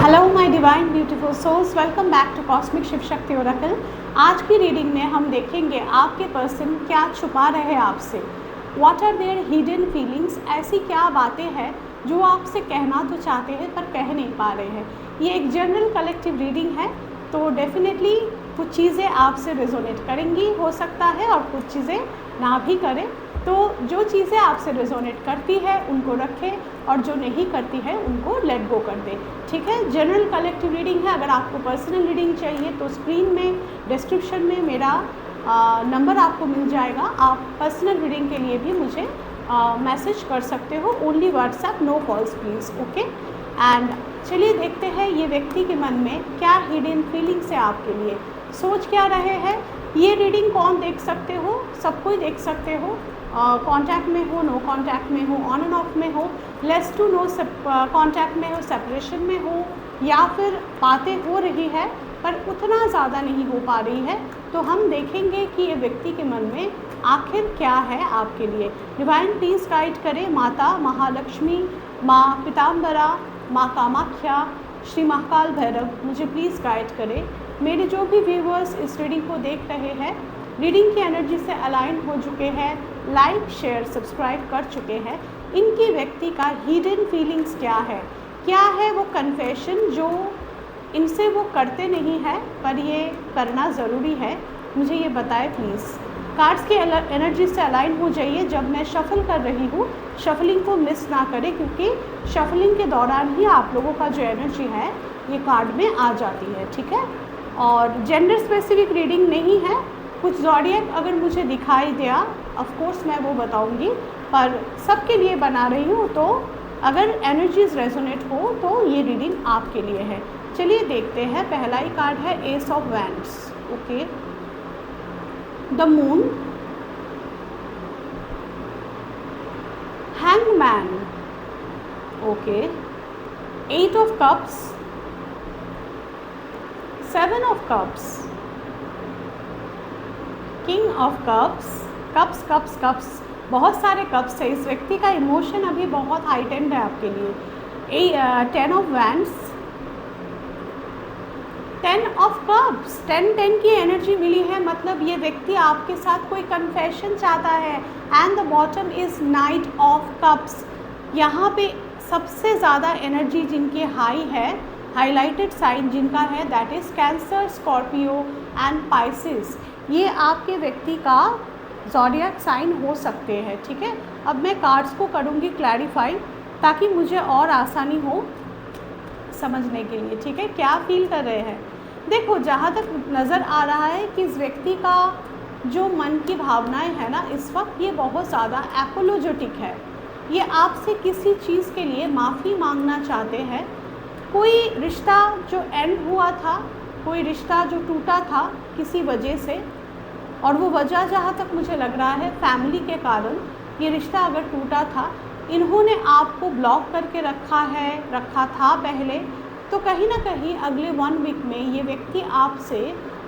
Hello my divine beautiful souls, welcome back to cosmic Shiv Shakti oracle. आज की reading में हम देखेंगे आपके पर्सन क्या छुपा रहे हैं आपसे। What are their hidden feelings, ऐसी क्या बातें हैं जो आपसे कहना तो चाहते हैं पर कह नहीं पा रहे हैं। ये एक जनरल कलेक्टिव रीडिंग है, तो डेफिनेटली कुछ चीज़ें आपसे रेजोनेट करेंगी हो सकता है और कुछ चीज़ें ना भी करें। तो जो चीज़ें आपसे रेजोनेट करती है उनको रखें और जो नहीं करती है उनको लेट गो कर दें। ठीक है, जनरल कलेक्टिव रीडिंग है। अगर आपको पर्सनल रीडिंग चाहिए तो स्क्रीन में डिस्क्रिप्शन में मेरा नंबर आपको मिल जाएगा। आप पर्सनल रीडिंग के लिए भी मुझे मैसेज कर सकते हो। Only WhatsApp, no calls please. Okay, and चलिए देखते हैं ये व्यक्ति के मन में क्या हिडन फीलिंग्स है आपके लिए, सोच क्या रहे हैं। ये रीडिंग कौन देख सकते हो? सब कोई देख सकते हो। कांटेक्ट में हो, नो कांटेक्ट में हो, ऑन एंड ऑफ में हो, लेस टू नो कांटेक्ट में हो, सेपरेशन में हो, या फिर बातें हो रही है पर उतना ज़्यादा नहीं हो पा रही है। तो हम देखेंगे कि ये व्यक्ति के मन में आखिर क्या है आपके लिए। डिवाइन प्लीज़ गाइड करें। माता महालक्ष्मी, माँ पिताम्बरा, माँ कामाख्या, श्री महाकाल भैरव, मुझे प्लीज़ गाइड करें। मेरे जो भी व्यूवर्स इस रीडिंग को देख रहे हैं, रीडिंग की एनर्जी से अलाइन हो चुके हैं, लाइक शेयर सब्सक्राइब कर चुके हैं, इनकी व्यक्ति का हिडन फीलिंग्स क्या है वो कन्फेशन जो इनसे वो करते नहीं है पर ये करना ज़रूरी है, मुझे ये बताएं प्लीज़। कार्ड्स की एनर्जी से अलाइन हो जाइए। जब मैं शफल कर रही हूँ, शफलिंग को मिस ना करें, क्योंकि शफलिंग के दौरान ही आप लोगों का जो एनर्जी है ये कार्ड में आ जाती है। ठीक है, और जेंडर स्पेसिफिक रीडिंग नहीं है। कुछ ज़ोडिएक अगर मुझे दिखाई दिया ऑफ कोर्स मैं वो बताऊंगी, पर सबके लिए बना रही हूँ। तो अगर एनर्जीज रेजोनेट हो तो ये रीडिंग आपके लिए है। चलिए देखते हैं। पहला ही कार्ड है ace of wands. Okay, the moon, hangman, okay, eight of cups, seven of cups, king of cups, cups cups cups, बहुत सारे कप्स है। इस व्यक्ति का इमोशन अभी बहुत हाइटेंड है आपके लिए। Ten of wands, ten of cups, ten की एनर्जी मिली है, मतलब ये व्यक्ति आपके साथ कोई कन्फेशन चाहता है। And the bottom is night of cups. यहाँ पे सबसे ज़्यादा एनर्जी जिनकी हाई है, हाईलाइटेड साइन जिनका है, that is cancer, Scorpio and Pisces. ये आपके व्यक्ति का ज़ोडिएक साइन हो सकते हैं। ठीक है, अब मैं कार्ड्स को करूँगी क्लैरिफाई ताकि मुझे और आसानी हो समझने के लिए। ठीक है, क्या फील कर रहे हैं। देखो, जहाँ तक नज़र आ रहा है कि इस व्यक्ति का जो मन की भावनाएं है ना, इस वक्त ये बहुत ज़्यादा एपोलोजेटिक है। ये आपसे किसी चीज़ के लिए माफ़ी मांगना चाहते हैं। कोई रिश्ता जो एंड हुआ था, कोई रिश्ता जो टूटा था किसी वजह से, और वो वजह जहाँ तक मुझे लग रहा है फैमिली के कारण ये रिश्ता अगर टूटा था, इन्होंने आपको ब्लॉक करके रखा था पहले। तो कहीं ना कहीं अगले 1 वीक में ये व्यक्ति आपसे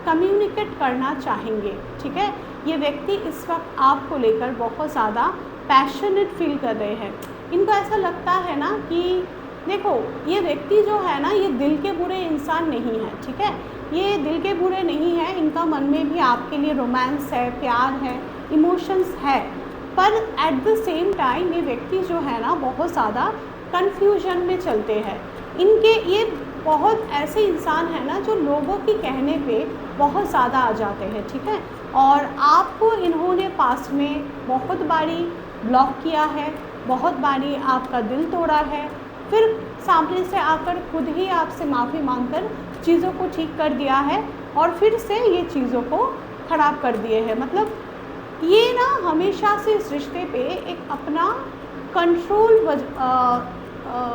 कम्युनिकेट करना चाहेंगे। ठीक है, ये व्यक्ति इस वक्त आपको लेकर बहुत ज़्यादा पैशनेट फील कर रहे हैं। इनको ऐसा लगता है ना कि देखो, ये व्यक्ति जो है ना, ये दिल के बुरे इंसान नहीं है। ठीक है, ये दिल के बुरे नहीं है, इनका मन में भी आपके लिए रोमांस है, प्यार है, इमोशंस है। पर एट द सेम टाइम ये व्यक्ति जो है ना बहुत ज़्यादा कन्फ्यूजन में चलते हैं। इनके ये बहुत ऐसे इंसान है ना जो लोगों की कहने पे बहुत ज़्यादा आ जाते हैं। ठीक है, और आपको इन्होंने पास्ट में बहुत बारी ब्लॉक किया है, बहुत बारी आपका दिल तोड़ा है, फिर सामने से आकर खुद ही आपसे माफ़ी मांगकर चीज़ों को ठीक कर दिया है और फिर से ये चीज़ों को ख़राब कर दिए हैं। मतलब ये ना हमेशा से इस रिश्ते पे एक अपना कंट्रोल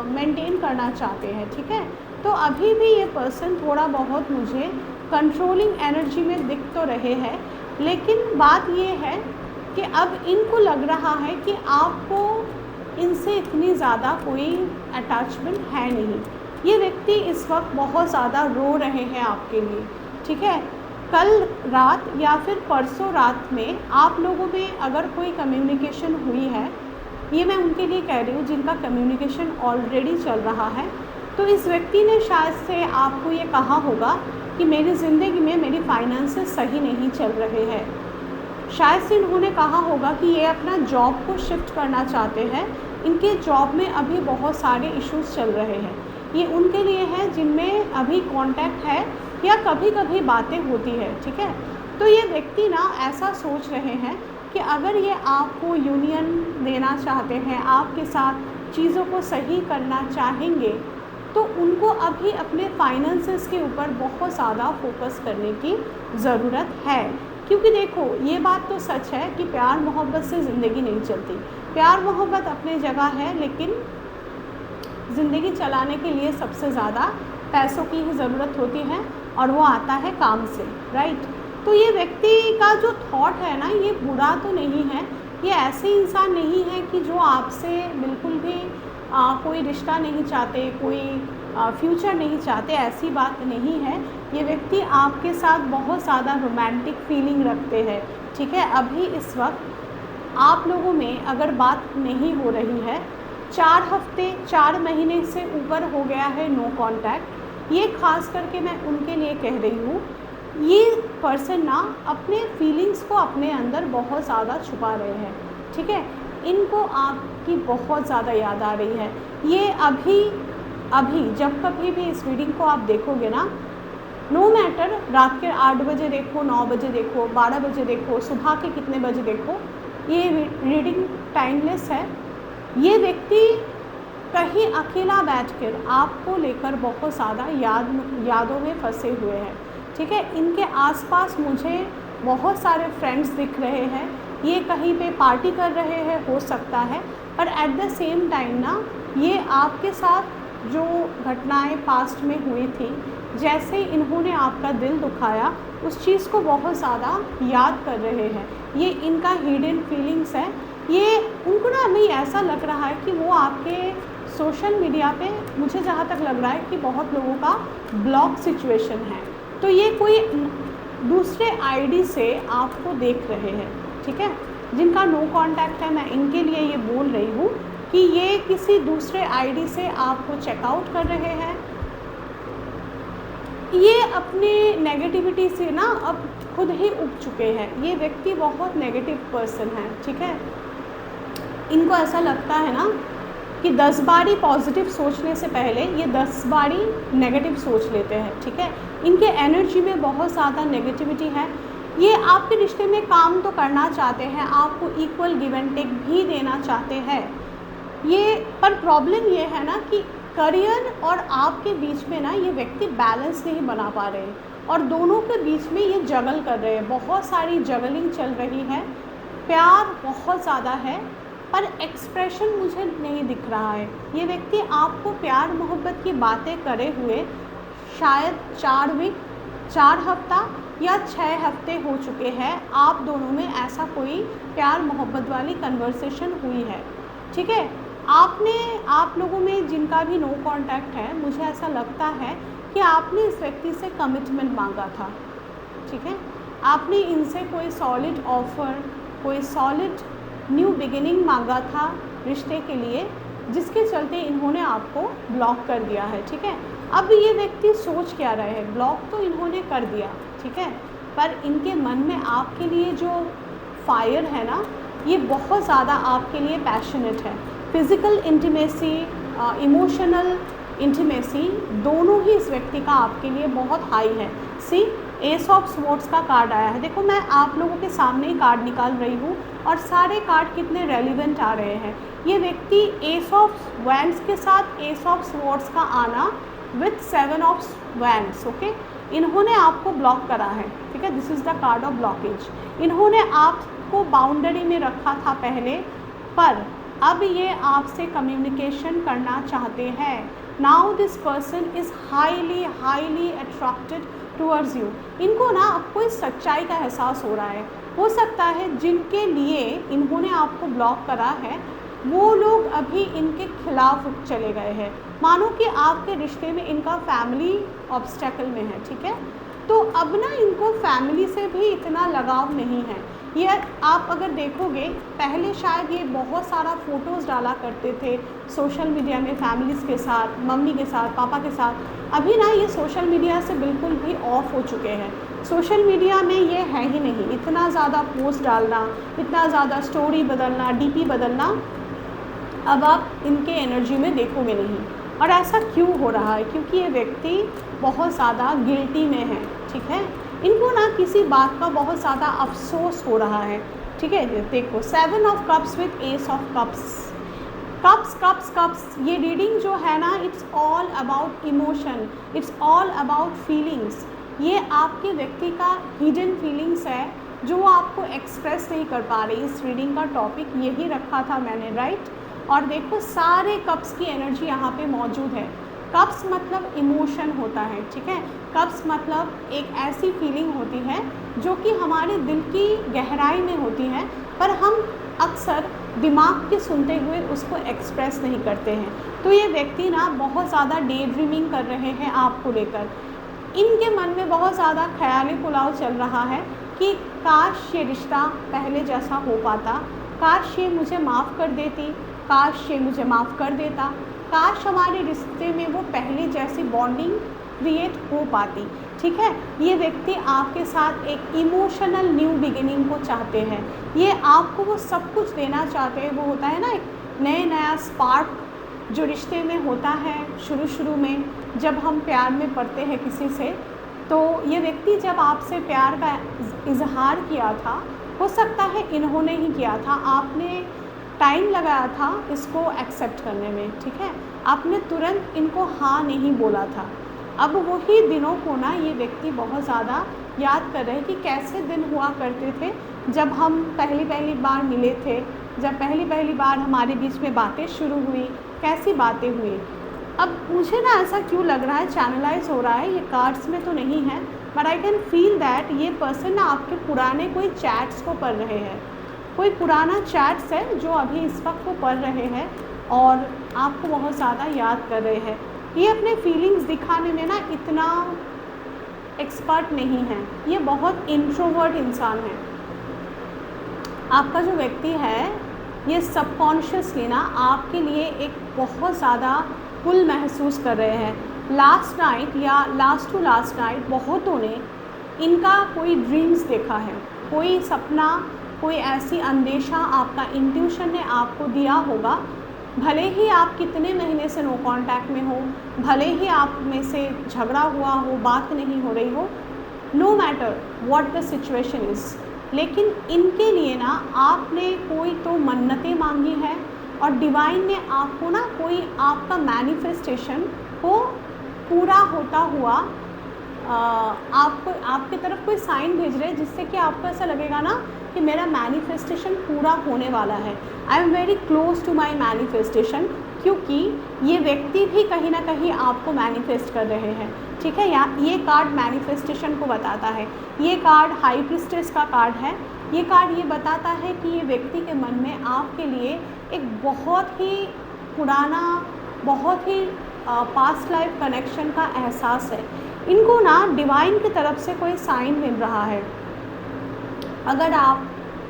मेंटेन करना चाहते हैं। ठीक है, तो अभी भी ये पर्सन थोड़ा बहुत मुझे कंट्रोलिंग एनर्जी में दिख तो रहे हैं, लेकिन बात ये है कि अब इनको लग रहा है कि आपको इनसे इतनी ज़्यादा कोई अटैचमेंट है नहीं। ये व्यक्ति इस वक्त बहुत ज़्यादा रो रहे हैं आपके लिए। ठीक है, कल रात या फिर परसों रात में आप लोगों में अगर कोई कम्युनिकेशन हुई है, ये मैं उनके लिए कह रही हूँ जिनका कम्युनिकेशन ऑलरेडी चल रहा है, तो इस व्यक्ति ने शायद से आपको ये कहा होगा कि मेरी ज़िंदगी में मेरी फाइनेंसेस सही नहीं चल रहे हैं। शायद से इन्होंने कहा होगा कि ये अपना जॉब को शिफ्ट करना चाहते हैं, इनके जॉब में अभी बहुत सारे इश्यूज़ चल रहे हैं। ये उनके लिए है जिनमें अभी कांटेक्ट है या कभी कभी बातें होती है, ठीक है। तो ये व्यक्ति ना ऐसा सोच रहे हैं कि अगर ये आपको यूनियन देना चाहते हैं, आपके साथ चीज़ों को सही करना चाहेंगे, तो उनको अभी अपने फाइनेंसेस के ऊपर बहुत ज़्यादा फोकस करने की ज़रूरत है। क्योंकि देखो, ये बात तो सच है कि प्यार मोहब्बत से ज़िंदगी नहीं चलती। प्यार मोहब्बत अपनी जगह है, लेकिन ज़िंदगी चलाने के लिए सबसे ज़्यादा पैसों की ही ज़रूरत होती है, और वो आता है काम से, राइट। तो ये व्यक्ति का जो थॉट है ना, ये बुरा तो नहीं है। ये ऐसे इंसान नहीं है कि जो आपसे बिल्कुल भी कोई रिश्ता नहीं चाहते, कोई फ्यूचर नहीं चाहते, ऐसी बात नहीं है। ये व्यक्ति आपके साथ बहुत ज़्यादा रोमांटिक फीलिंग रखते हैं, ठीक है। अभी इस वक्त आप लोगों में अगर बात नहीं हो रही है, 4 हफ्ते 4 महीने से ऊपर हो गया है नो कांटेक्ट, ये खास करके मैं उनके लिए कह रही हूँ। ये पर्सन ना अपने फीलिंग्स को अपने अंदर बहुत ज़्यादा छुपा रहे हैं, ठीक है। इनको आपकी बहुत ज़्यादा याद आ रही है। ये अभी जब कभी भी इस रीडिंग को आप देखोगे ना, नो मैटर रात के 8 बजे देखो, 9 बजे देखो, 12 बजे देखो, सुबह के कितने बजे देखो, ये रीडिंग टाइमलेस है। ये व्यक्ति कहीं अकेला बैठकर आपको लेकर बहुत ज़्यादा यादों में फंसे हुए हैं, ठीक है। इनके आसपास मुझे बहुत सारे फ्रेंड्स दिख रहे हैं। ये कहीं पे पार्टी कर रहे हैं, हो सकता है, पर एट द सेम टाइम ना, ये आपके साथ जो घटनाएं पास्ट में हुई थी, जैसे इन्होंने आपका दिल दुखाया, उस चीज़ को बहुत ज़्यादा याद कर रहे हैं। ये इनका हिडन फीलिंग्स है। ये उनको ना अभी ऐसा लग रहा है कि वो आपके सोशल मीडिया पे, मुझे जहाँ तक लग रहा है कि बहुत लोगों का ब्लॉक सिचुएशन है। तो ये कोई दूसरे आईडी से आपको देख रहे हैं, ठीक है। जिनका नो कांटेक्ट है, मैं इनके लिए ये बोल रही हूँ कि ये किसी दूसरे आईडी से आपको चेकआउट कर रहे हैं। ये अपने नेगेटिविटी से ना अब खुद ही उब चुके हैं। ये व्यक्ति बहुत नेगेटिव पर्सन है, ठीक है। इनको ऐसा लगता है ना कि 10 बारी पॉजिटिव सोचने से पहले ये 10 बारी नेगेटिव सोच लेते हैं, ठीक है। इनके एनर्जी में बहुत ज़्यादा नेगेटिविटी है। ये आपके रिश्ते में काम तो करना चाहते हैं, आपको इक्वल गिव एंड टेक भी देना चाहते हैं। ये पर प्रॉब्लम ये है ना कि करियर और आपके बीच में ना ये व्यक्ति बैलेंस नहीं बना पा रहे हैं, और दोनों के बीच में ये जगल कर रहे हैं। बहुत सारी जगलिंग चल रही है। प्यार बहुत ज़्यादा है, पर एक्सप्रेशन मुझे नहीं दिख रहा है। ये व्यक्ति आपको प्यार मोहब्बत की बातें करे हुए शायद 4 हफ्ता या 6 हफ्ते हो चुके हैं। आप दोनों में ऐसा कोई प्यार मोहब्बत वाली कन्वर्सेशन हुई है, ठीक है। आप लोगों में जिनका भी नो कांटेक्ट है, मुझे ऐसा लगता है कि आपने इस व्यक्ति से कमिटमेंट मांगा था, ठीक है। आपने इनसे कोई सॉलिड ऑफ़र, कोई सॉलिड न्यू बिगिनिंग मांगा था रिश्ते के लिए, जिसके चलते इन्होंने आपको ब्लॉक कर दिया है, ठीक है। अब ये व्यक्ति सोच क्या रहे हैं, ब्लॉक तो इन्होंने कर दिया, ठीक है, पर इनके मन में आपके लिए जो फायर है ना, ये बहुत ज़्यादा आपके लिए पैशनेट है। फिज़िकल इंटीमेसी, इमोशनल इंटीमेसी, दोनों ही इस व्यक्ति का आपके लिए बहुत हाई है। सी, एस ऑफ स्वॉर्ड्स का कार्ड आया है। देखो, मैं आप लोगों के सामने ही कार्ड निकाल रही हूँ और सारे कार्ड कितने रेलिवेंट आ रहे हैं। ये व्यक्ति एस ऑफ वैंड्स के साथ एस ऑफ स्वॉर्ड्स का आना विथ 7 ऑफ वैंड्स, ओके। इन्होंने आपको ब्लॉक करा है, ठीक है। This is the card of blockage. इन्होंने आपको बाउंड्री में रखा था पहले, पर अब ये आपसे कम्युनिकेशन करना चाहते हैं। Now this person is highly attracted towards you. इनको ना अब कोई सच्चाई का एहसास हो रहा है। हो सकता है जिनके लिए इन्होंने आपको ब्लॉक करा है, वो लोग अभी इनके खिलाफ चले गए हैं। मानो कि आपके रिश्ते में इनका फैमिली ऑब्स्टेकल में है, ठीक है। तो अब ना इनको फैमिली से भी इतना लगाव नहीं है। ये आप अगर देखोगे, पहले शायद ये बहुत सारा फ़ोटोज़ डाला करते थे सोशल मीडिया में फैमिलीज़ के साथ, मम्मी के साथ, पापा के साथ। अभी ना ये सोशल मीडिया से बिल्कुल भी ऑफ हो चुके हैं। सोशल मीडिया में ये है ही नहीं, इतना ज़्यादा पोस्ट डालना, इतना ज़्यादा स्टोरी बदलना, डीपी बदलना अब आप इनके एनर्जी में देखोगे नहीं। और ऐसा क्यों हो रहा है? क्योंकि ये व्यक्ति बहुत ज़्यादा गिल्टी में है, ठीक है। इनको ना किसी बात का बहुत ज़्यादा अफसोस हो रहा है, ठीक है। देखो 7 of cups with S of cups, cups cups cups. ये रीडिंग जो है ना, it's all about emotion, it's all about feelings. ये आपके व्यक्ति का हिडन फीलिंग्स है जो वो आपको एक्सप्रेस नहीं कर पा रही। इस रीडिंग का टॉपिक यही रखा था मैंने, राइट। और देखो सारे कप्स की एनर्जी यहाँ पे मौजूद है। कप्स मतलब इमोशन होता है, ठीक है। कप्स मतलब एक ऐसी फीलिंग होती है जो कि हमारे दिल की गहराई में होती है, पर हम अक्सर दिमाग के सुनते हुए उसको एक्सप्रेस नहीं करते हैं। तो ये व्यक्ति ना बहुत ज़्यादा डे ड्रीमिंग कर रहे हैं आपको लेकर। इनके मन में बहुत ज़्यादा ख्याली पुलाव चल रहा है कि काश ये रिश्ता पहले जैसा हो पाता, काश ये मुझे माफ़ कर देती, काश ये मुझे माफ़ कर देता, काश हमारे रिश्ते में वो पहले जैसी बॉन्डिंग क्रिएट हो पाती, ठीक है। ये व्यक्ति आपके साथ एक इमोशनल न्यू बिगिनिंग को चाहते हैं। ये आपको वो सब कुछ देना चाहते हैं। वो होता है ना एक नया स्पार्क जो रिश्ते में होता है शुरू में, जब हम प्यार में पड़ते हैं किसी से। तो ये व्यक्ति जब आपसे प्यार का इजहार किया था, हो सकता है इन्होंने ही किया था, आपने टाइम लगाया था इसको एक्सेप्ट करने में, ठीक है। आपने तुरंत इनको हाँ नहीं बोला था। अब वही दिनों को ना ये व्यक्ति बहुत ज़्यादा याद कर रहे हैं कि कैसे दिन हुआ करते थे जब हम पहली बार मिले थे, जब पहली बार हमारे बीच में बातें शुरू हुई, कैसी बातें हुई। अब मुझे ना ऐसा क्यों लग रहा है, चैनलाइज हो रहा है, ये कार्ड्स में तो नहीं है, but I can feel that ये पर्सन ना आपके पुराने कोई चैट्स को पढ़ रहे हैं। कोई पुराना चैट्स है जो अभी इस वक्त वो पढ़ रहे हैं और आपको बहुत ज़्यादा याद कर रहे हैं। ये अपने फीलिंग्स दिखाने में ना इतना एक्सपर्ट नहीं है, ये बहुत इंट्रोवर्ट इंसान है। आपका जो व्यक्ति है ये सबकॉन्शियसली ना आपके लिए एक बहुत ज़्यादा पुल महसूस कर रहे हैं। लास्ट नाइट या लास्ट टू लास्ट नाइट बहुतों ने इनका कोई ड्रीम्स देखा है, कोई सपना, कोई ऐसी अंदेशा आपका इंट्यूशन ने आपको दिया होगा। भले ही आप कितने महीने से नो कांटेक्ट में हो, भले ही आप में से झगड़ा हुआ हो, बात नहीं हो रही हो, no matter what the situation is, लेकिन इनके लिए ना आपने कोई तो मन्नतें मांगी है और डिवाइन ने आपको ना कोई आपका मैनिफेस्टेशन को पूरा होता हुआ आपको आपके तरफ कोई साइन भेज रहे हैं, जिससे कि आपको ऐसा लगेगा ना कि मेरा मैनिफेस्टेशन पूरा होने वाला है। I am very close to my manifestation, क्योंकि ये व्यक्ति भी कहीं ना कहीं आपको मैनिफेस्ट कर रहे हैं, ठीक है। ये कार्ड मैनिफेस्टेशन को बताता है। ये कार्ड हाई प्रीस्टेस का कार्ड है। ये कार्ड ये बताता है कि ये व्यक्ति के मन में आपके लिए एक बहुत ही पुराना, बहुत ही पास्ट लाइफ कनेक्शन का एहसास है। इनको ना डिवाइन की तरफ से कोई साइन मिल रहा है। अगर आप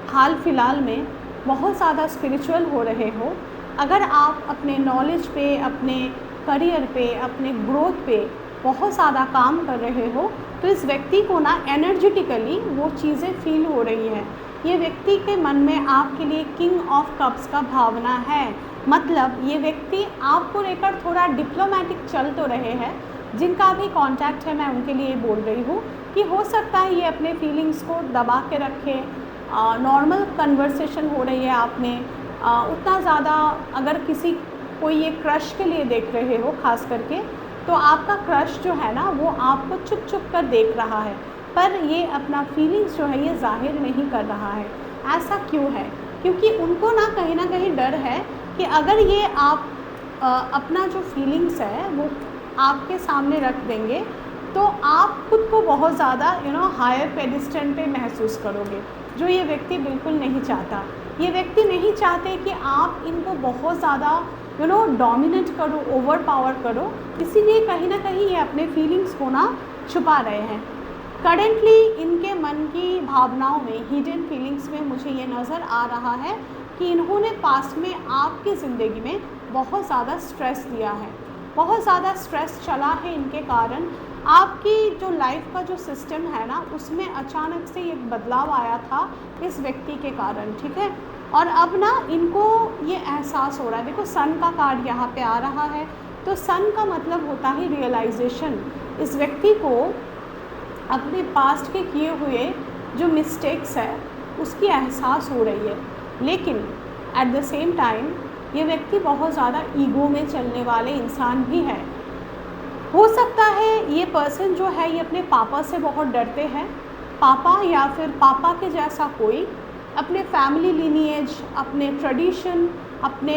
हाल फिलहाल में बहुत ज़्यादा स्पिरिचुअल हो रहे हो, अगर आप अपने नॉलेज पे, अपने करियर पे, अपने ग्रोथ पे बहुत ज़्यादा काम कर रहे हो, तो इस व्यक्ति को ना एनर्जेटिकली वो चीज़ें फील हो रही हैं। ये व्यक्ति के मन में आपके लिए किंग ऑफ कप्स का भावना है। मतलब ये व्यक्ति आपको लेकर थोड़ा डिप्लोमेटिक चल तो रहे हैं। जिनका भी कांटेक्ट है मैं उनके लिए बोल रही हूँ कि हो सकता है ये अपने फीलिंग्स को दबा के रखे। नॉर्मल कन्वर्सेशन हो रही है आपने उतना ज़्यादा, अगर कोई ये क्रश के लिए देख रहे हो खास करके, तो आपका क्रश जो है ना वो आपको चुप चुप कर देख रहा है, पर ये अपना फीलिंग्स जो है ये जाहिर नहीं कर रहा है। ऐसा क्यों है? क्योंकि उनको ना कहीं डर है कि अगर ये आप अपना जो फीलिंग्स है वो आपके सामने रख देंगे तो आप खुद को बहुत ज़्यादा हायर पेडिस्टल पे महसूस करोगे, जो ये व्यक्ति बिल्कुल नहीं चाहता। ये व्यक्ति नहीं चाहते कि आप इनको बहुत ज़्यादा डोमिनेट करो, ओवर पावर करो, इसीलिए कहीं ना कहीं ये अपने फीलिंग्स को ना छुपा रहे हैं। करेंटली इनके मन की भावनाओं में, हिडन फीलिंग्स में मुझे ये नज़र आ रहा है कि इन्होंने पास्ट में आपकी ज़िंदगी में बहुत ज़्यादा स्ट्रेस दिया है, बहुत ज़्यादा स्ट्रेस चला है इनके कारण। आपकी जो लाइफ का जो सिस्टम है ना, उसमें अचानक से एक बदलाव आया था इस व्यक्ति के कारण, ठीक है। और अब ना इनको ये एहसास हो रहा है, देखो सन का कार्ड यहाँ पे आ रहा है, तो सन का मतलब होता है रियलाइजेशन। इस व्यक्ति को अपने पास्ट के किए हुए जो मिस्टेक्स है उसकी एहसास हो रही है, लेकिन एट द सेम टाइम ये व्यक्ति बहुत ज़्यादा ईगो में चलने वाले इंसान भी है। हो सकता है ये पर्सन जो है ये अपने पापा से बहुत डरते हैं, पापा या फिर पापा के जैसा कोई, अपने फैमिली लीनिएज, अपने ट्रेडिशन, अपने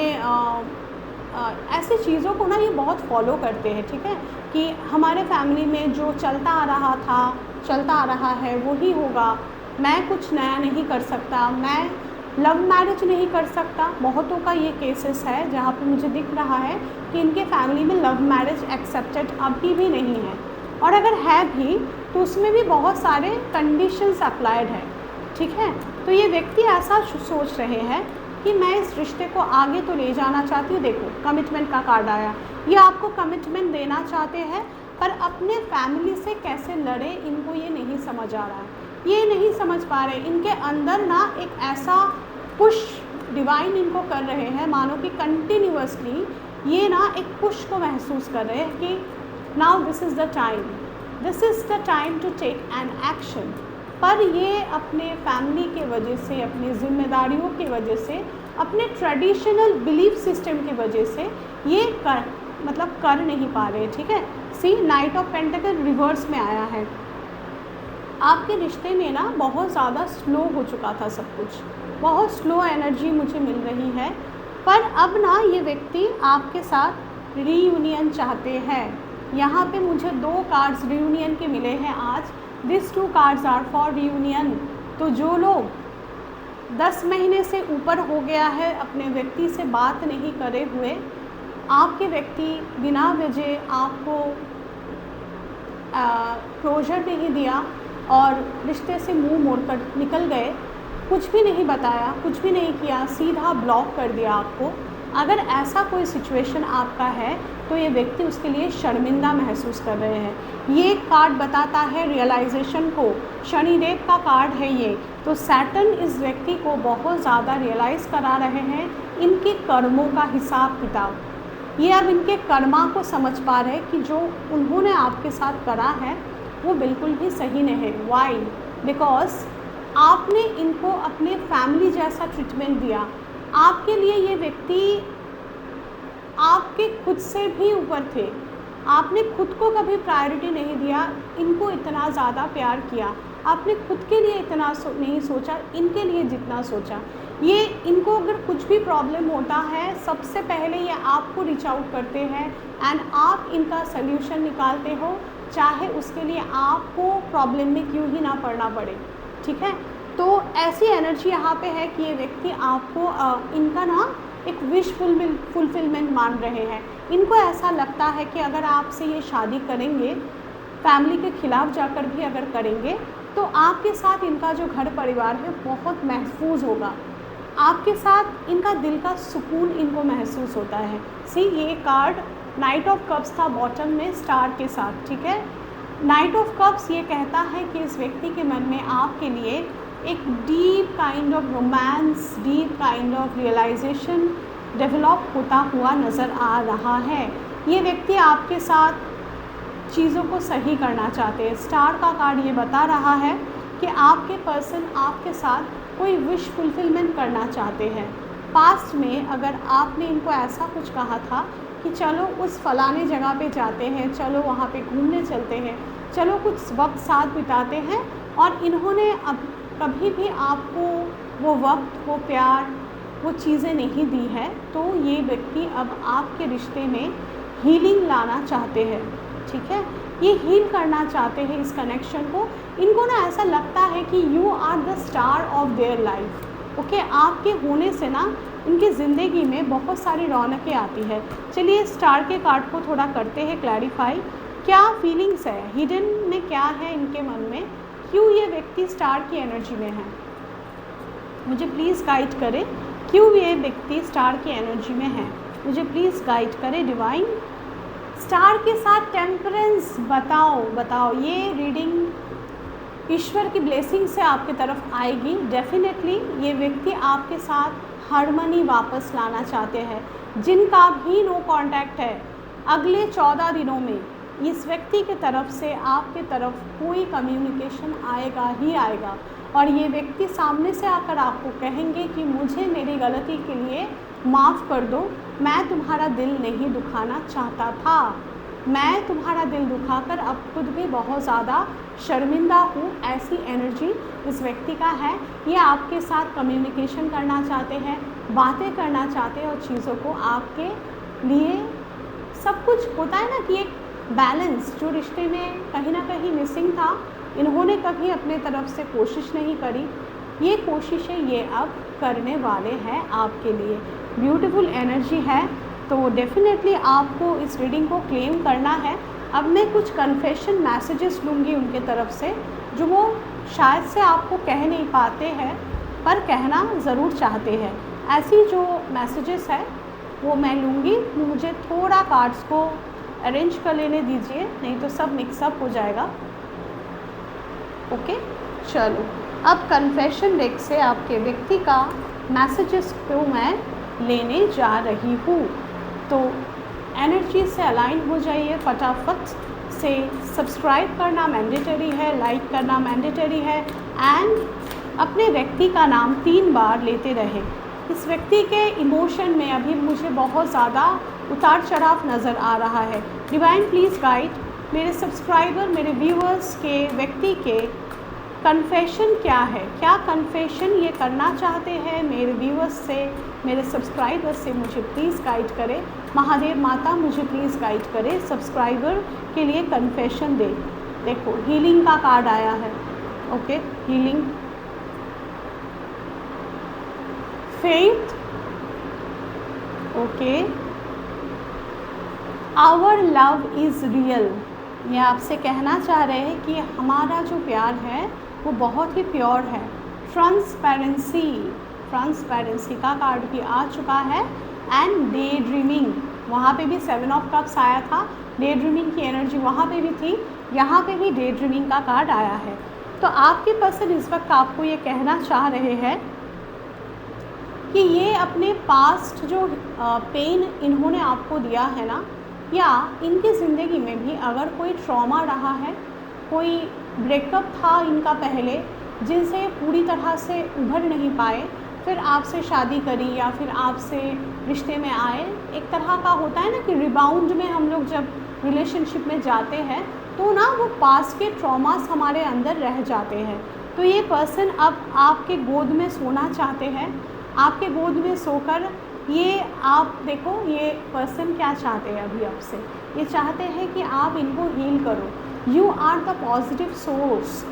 ऐसी चीज़ों को ना ये बहुत फॉलो करते हैं, ठीक है, कि हमारे फैमिली में जो चलता आ रहा था, चलता आ रहा है वही होगा, मैं कुछ नया नहीं कर सकता, मैं लव मैरिज नहीं कर सकता। बहुतों का ये केसेस है जहाँ पे मुझे दिख रहा है कि इनके फैमिली में लव मैरिज एक्सेप्टेड अभी भी नहीं है, और अगर है भी तो उसमें भी बहुत सारे कंडीशंस अप्लाइड है, ठीक है। तो ये व्यक्ति ऐसा सोच रहे हैं कि मैं इस रिश्ते को आगे तो ले जाना चाहती हूँ। देखो कमिटमेंट का कार्ड आया, ये आपको कमिटमेंट देना चाहते हैं, पर अपने फैमिली से कैसे लड़े इनको ये नहीं समझ आ रहा है, ये नहीं समझ पा रहे। इनके अंदर ना एक ऐसा पुश डिवाइन इनको कर रहे हैं, मानो कि कंटिन्यूअसली ये ना एक पुश को महसूस कर रहे हैं कि now this is the time to take an action. पर ये अपने फैमिली के वजह से, अपनी जिम्मेदारियों की वजह से, अपने ट्रेडिशनल बिलीफ सिस्टम की वजह से ये कर नहीं पा रहे, ठीक है। सी नाइट ऑफ पेंटिकल रिवर्स में आया है। आपके रिश्ते में ना बहुत ज़्यादा स्लो हो चुका था सब कुछ, बहुत स्लो एनर्जी मुझे मिल रही है, पर अब ना ये व्यक्ति आपके साथ रीयूनियन चाहते हैं। यहाँ पे मुझे 2 कार्ड्स रीयूनियन के मिले हैं आज। This 2 cards are for reunion. तो जो लोग 10 महीने से ऊपर हो गया है अपने व्यक्ति से बात नहीं करे हुए, आपके व्यक्ति बिना वजह आपको क्लोजर नहीं दिया और रिश्ते से मुंह मोड़कर निकल गए, कुछ भी नहीं बताया, कुछ भी नहीं किया, सीधा ब्लॉक कर दिया आपको, अगर ऐसा कोई सिचुएशन आपका है तो ये व्यक्ति उसके लिए शर्मिंदा महसूस कर रहे हैं। ये कार्ड बताता है रियलाइजेशन को, शनिदेव का कार्ड है ये। तो सैटर्न इस व्यक्ति को बहुत ज़्यादा रियलाइज़ करा रहे हैं इनके कर्मों का हिसाब किताब। ये अब इनके कर्मा को समझ पा रहे हैं कि जो उन्होंने आपके साथ करा है वो बिल्कुल भी सही नहीं है। वाई? बिकॉज आपने इनको अपने फैमिली जैसा ट्रीटमेंट दिया। आपके लिए ये व्यक्ति आपके खुद से भी ऊपर थे, आपने खुद को कभी प्रायोरिटी नहीं दिया, इनको इतना ज़्यादा प्यार किया, आपने खुद के लिए इतना नहीं सोचा इनके लिए जितना सोचा। ये इनको अगर कुछ भी प्रॉब्लम होता है सबसे पहले ये आपको रीच आउट करते हैं एंड आप इनका सल्यूशन निकालते हो, चाहे उसके लिए आपको प्रॉब्लम में क्यों ही ना पड़ना पड़े, ठीक है। तो ऐसी एनर्जी यहाँ पे है कि ये व्यक्ति आपको इनका ना एक विश फुलफिलमेंट मान रहे हैं। इनको ऐसा लगता है कि अगर आपसे ये शादी करेंगे, फैमिली के खिलाफ जाकर भी अगर करेंगे, तो आपके साथ इनका जो घर परिवार है बहुत महफूज होगा, आपके साथ इनका दिल का सुकून इनको महसूस होता है। सी ये कार्ड नाइट ऑफ कप्स था बॉटम में स्टार के साथ, ठीक है। नाइट ऑफ कप्स ये कहता है कि इस व्यक्ति के मन में आपके लिए एक deep kind of romance, deep kind of realization develop होता हुआ नज़र आ रहा है। ये व्यक्ति आपके साथ चीज़ों को सही करना चाहते हैं। स्टार का कार्ड ये बता रहा है कि आपके पर्सन आपके साथ कोई विश फुलफिलमेंट करना चाहते हैं। पास्ट में अगर आपने इनको ऐसा कुछ कहा था कि चलो उस फलाने जगह पे जाते हैं, चलो वहाँ पे घूमने चलते हैं, चलो कुछ वक्त साथ बिताते हैं, और इन्होंने अब कभी भी आपको वो वक्त, वो प्यार, वो चीज़ें नहीं दी है, तो ये व्यक्ति अब आपके रिश्ते में हीलिंग लाना चाहते हैं, ठीक है। ये हील करना चाहते हैं इस कनेक्शन को। इनको ना ऐसा लगता है कि you are the star of their life, okay. आपके होने से ना इनकी ज़िंदगी में बहुत सारी रौनकें आती है। चलिए स्टार के कार्ड को थोड़ा करते हैं क्लैरिफाई। क्या फीलिंग्स है, हिडन में क्या है इनके मन में, क्यों ये व्यक्ति स्टार की एनर्जी में है, मुझे प्लीज़ गाइड करें। क्यों ये व्यक्ति स्टार की एनर्जी में है, मुझे प्लीज़ गाइड करें डिवाइन। स्टार के साथ टेम्परेंस, बताओ ये रीडिंग ईश्वर की ब्लेसिंग से आपकी तरफ आएगी। डेफिनेटली ये व्यक्ति आपके साथ हार्मनी वापस लाना चाहते हैं। जिनका भी नो कांटेक्ट है, अगले 14 दिनों में इस व्यक्ति की तरफ से आपके तरफ कोई कम्युनिकेशन आएगा ही आएगा। और ये व्यक्ति सामने से आकर आपको कहेंगे कि मुझे मेरी गलती के लिए माफ़ कर दो, मैं तुम्हारा दिल नहीं दुखाना चाहता था, मैं तुम्हारा दिल दुखाकर अब खुद भी बहुत ज़्यादा शर्मिंदा हूँ। ऐसी एनर्जी इस व्यक्ति का है। ये आपके साथ कम्युनिकेशन करना चाहते हैं, बातें करना चाहते हैं और चीज़ों को आपके लिए, सब कुछ होता है ना कि एक बैलेंस जो रिश्ते में कहीं ना कहीं मिसिंग था, इन्होंने कभी अपने तरफ से कोशिश नहीं करी, ये कोशिशें ये अब करने वाले हैं आपके लिए। ब्यूटीफुल एनर्जी है, तो डेफिनेटली आपको इस रीडिंग को क्लेम करना है। अब मैं कुछ कन्फेशन मैसेजेस लूँगी उनके तरफ से, जो वो शायद से आपको कह नहीं पाते हैं पर कहना ज़रूर चाहते हैं। ऐसी जो मैसेजेस है वो मैं लूँगी। मुझे थोड़ा कार्ड्स को अरेंज कर लेने दीजिए, नहीं तो सब मिक्सअप हो जाएगा। ओके, चलो अब कन्फेशन डेक से आपके व्यक्ति का मैसेजेस को मैं लेने जा रही हूँ। तो एनर्जी से अलाइन हो जाइए फटाफट से। सब्सक्राइब करना मैंडेटरी है, लाइक करना मैंडेटरी है एंड अपने व्यक्ति का नाम 3 बार लेते रहे। इस व्यक्ति के इमोशन में अभी मुझे बहुत ज़्यादा उतार चढ़ाव नज़र आ रहा है। डिवाइन प्लीज़ गाइड मेरे सब्सक्राइबर, मेरे व्यूअर्स के व्यक्ति के कन्फेशन क्या है, क्या कन्फेशन ये करना चाहते हैं मेरे व्यूअर्स से, मेरे सब्सक्राइबर्स से, मुझे प्लीज़ गाइड करें। महादेव माता मुझे प्लीज़ गाइड करें, सब्सक्राइबर के लिए कन्फेशन दे। देखो हीलिंग का कार्ड आया है। Okay, healing, faith, okay, our love is real. ये आपसे कहना चाह रहे हैं कि हमारा जो प्यार है वो बहुत ही प्योर है। ट्रांसपेरेंसी, ट्रांसपेरेंसी का कार्ड भी आ चुका है एंड डे ड्रीमिंग, वहाँ पे भी 7 ऑफ कप्स आया था। डे ड्रीमिंग की एनर्जी वहाँ पे भी थी, यहाँ पे भी डे ड्रीमिंग का कार्ड आया है। तो आपके पर्सन इस वक्त आपको ये कहना चाह रहे हैं कि ये अपने पास्ट जो पेन इन्होंने आपको दिया है ना, या इनकी ज़िंदगी में भी अगर कोई ट्रॉमा रहा है, कोई ब्रेकअप था इनका पहले जिनसे पूरी तरह से उभर नहीं पाए, फिर आपसे शादी करी या फिर आपसे रिश्ते में आए, एक तरह का होता है ना कि रिबाउंड में हम लोग जब रिलेशनशिप में जाते हैं तो ना वो पास्ट के ट्रॉमास हमारे अंदर रह जाते हैं। तो ये पर्सन अब आपके गोद में सोना चाहते हैं, आपके गोद में सोकर ये आप देखो ये पर्सन क्या चाहते हैं अभी आपसे, ये चाहते हैं कि आप इनको हील करो। You are the positive source.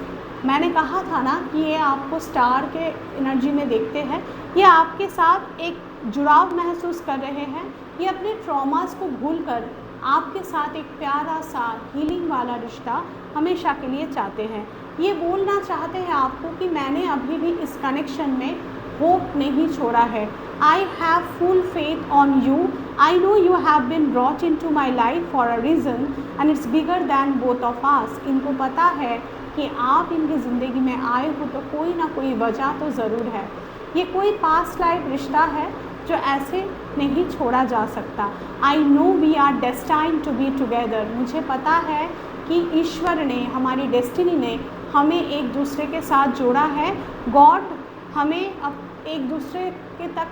मैंने कहा था ना कि ये आपको स्टार के एनर्जी में देखते हैं, ये आपके साथ एक जुड़ाव महसूस कर रहे हैं, ये अपने ट्रॉमास को भूलकर आपके साथ एक प्यारा सा हीलिंग वाला रिश्ता हमेशा के लिए चाहते हैं। ये बोलना चाहते हैं आपको कि मैंने अभी भी इस कनेक्शन में होप नहीं छोड़ा है। I have full faith on you, I know you have been brought into my life for a reason and it's bigger than both of us. इनको पता है कि आप इनकी ज़िंदगी में आए हो तो कोई ना कोई वजह तो ज़रूर है। ये कोई पास्ट लाइफ रिश्ता है जो ऐसे नहीं छोड़ा जा सकता। I know we are destined to be together. मुझे पता है कि ईश्वर ने, हमारी डेस्टिनी ने हमें एक दूसरे के साथ जोड़ा है। गॉड हमें अब एक दूसरे के तक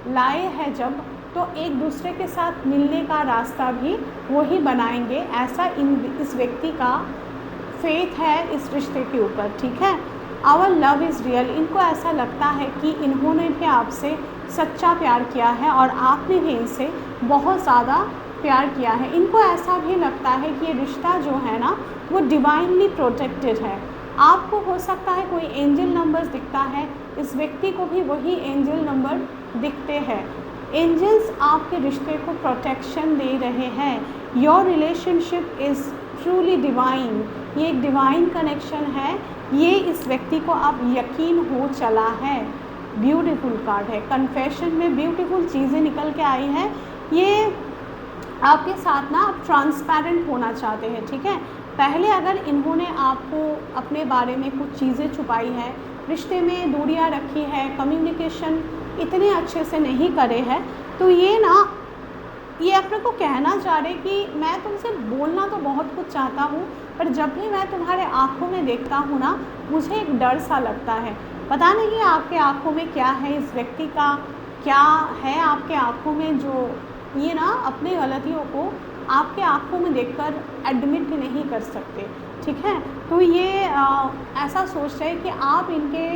लाए हैं जब, तो एक दूसरे के साथ मिलने का रास्ता भी वही बनाएंगे, ऐसा इस व्यक्ति का फेथ है इस रिश्ते के ऊपर। ठीक है, आवर लव इज़ रियल। इनको ऐसा लगता है कि इन्होंने भी आपसे सच्चा प्यार किया है और आपने भी इनसे बहुत ज़्यादा प्यार किया है। इनको ऐसा भी लगता है कि ये रिश्ता जो है ना वो डिवाइनली प्रोटेक्टेड है। आपको हो सकता है कोई एंजल नंबर्स दिखता है, इस व्यक्ति को भी वही एंजल नंबर दिखते हैं। एंजल्स आपके रिश्ते को प्रोटेक्शन दे रहे हैं। Your relationship is truly divine, ये एक डिवाइन कनेक्शन है, ये इस व्यक्ति को अब यकीन हो चला है। ब्यूटीफुल कार्ड है, कन्फेशन में ब्यूटीफुल चीज़ें निकल के आई हैं। ये आपके साथ ना आप ट्रांसपेरेंट होना चाहते हैं, ठीक है। पहले अगर इन्होंने आपको अपने बारे में कुछ चीज़ें छुपाई है, रिश्ते में दूरियां रखी है, कम्युनिकेशन इतने अच्छे से नहीं करे हैं, तो ये अपने को कहना चाह रहे कि मैं तुमसे बोलना तो बहुत कुछ चाहता हूँ, पर जब भी मैं तुम्हारे आँखों में देखता हूँ ना, मुझे एक डर सा लगता है। पता नहीं आपके आँखों में क्या है, इस व्यक्ति का क्या है आपके आँखों में, जो ये ना अपनी गलतियों को आपके आँखों में देखकर एडमिट भी नहीं कर सकते, ठीक है। तो ये ऐसा सोच रहे कि आप इनके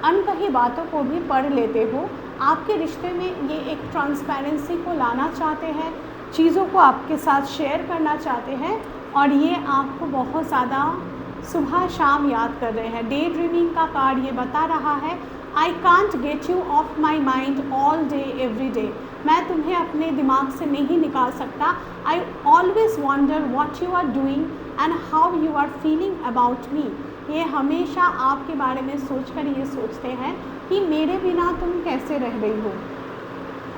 अनकही बातों को भी पढ़ लेते हो। आपके रिश्ते में ये एक ट्रांसपेरेंसी को लाना चाहते हैं, चीज़ों को आपके साथ शेयर करना चाहते हैं, और ये आपको बहुत ज़्यादा सुबह शाम याद कर रहे हैं। डे ड्रीमिंग का कार्ड ये बता रहा है, I can't get you off my mind all day every day, मैं तुम्हें अपने दिमाग से नहीं निकाल सकता। I always wonder what you are doing and how you are feeling about me, ये हमेशा आपके बारे में सोचकर ये सोचते हैं कि मेरे बिना तुम कैसे रह रही हो।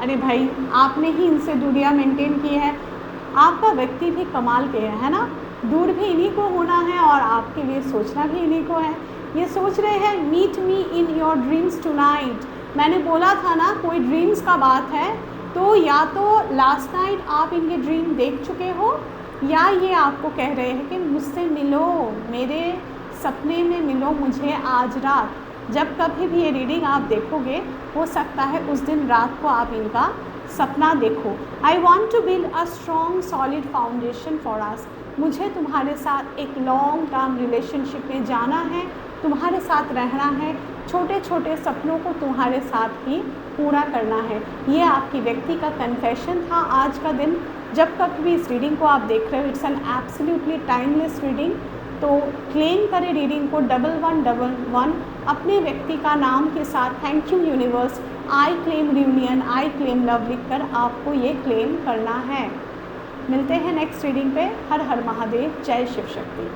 अरे भाई, आपने ही इनसे दूरियां मेंटेन की है, आपका व्यक्ति भी कमाल के है ना। दूर भी इन्हीं को होना है और आपके लिए सोचना भी इन्हीं को है। ये सोच रहे हैं meet me in your dreams tonight. मैंने बोला था ना, कोई ड्रीम्स का बात है, तो या तो लास्ट नाइट आप इनके ड्रीम देख चुके हो, या ये आपको कह रहे हैं कि मुझसे मिलो, मेरे सपने में मिलो मुझे आज रात। जब कभी भी ये रीडिंग आप देखोगे, हो सकता है उस दिन रात को आप इनका सपना देखो। I want to build a strong solid foundation for us, मुझे तुम्हारे साथ एक लॉन्ग टर्म रिलेशनशिप में जाना है, तुम्हारे साथ रहना है, छोटे छोटे सपनों को तुम्हारे साथ ही पूरा करना है। ये आपकी व्यक्ति का कन्फेशन था आज का दिन। जब कभी भी इस रीडिंग को आप देख रहे हो, it's an absolutely timeless reading, तो क्लेम करें रीडिंग को 1111 अपने व्यक्ति का नाम के साथ। Thank you universe, I claim reunion, I claim love लिखकर आपको ये क्लेम करना है। मिलते हैं नेक्स्ट रीडिंग पे। हर हर महादेव, जय शिव शक्ति।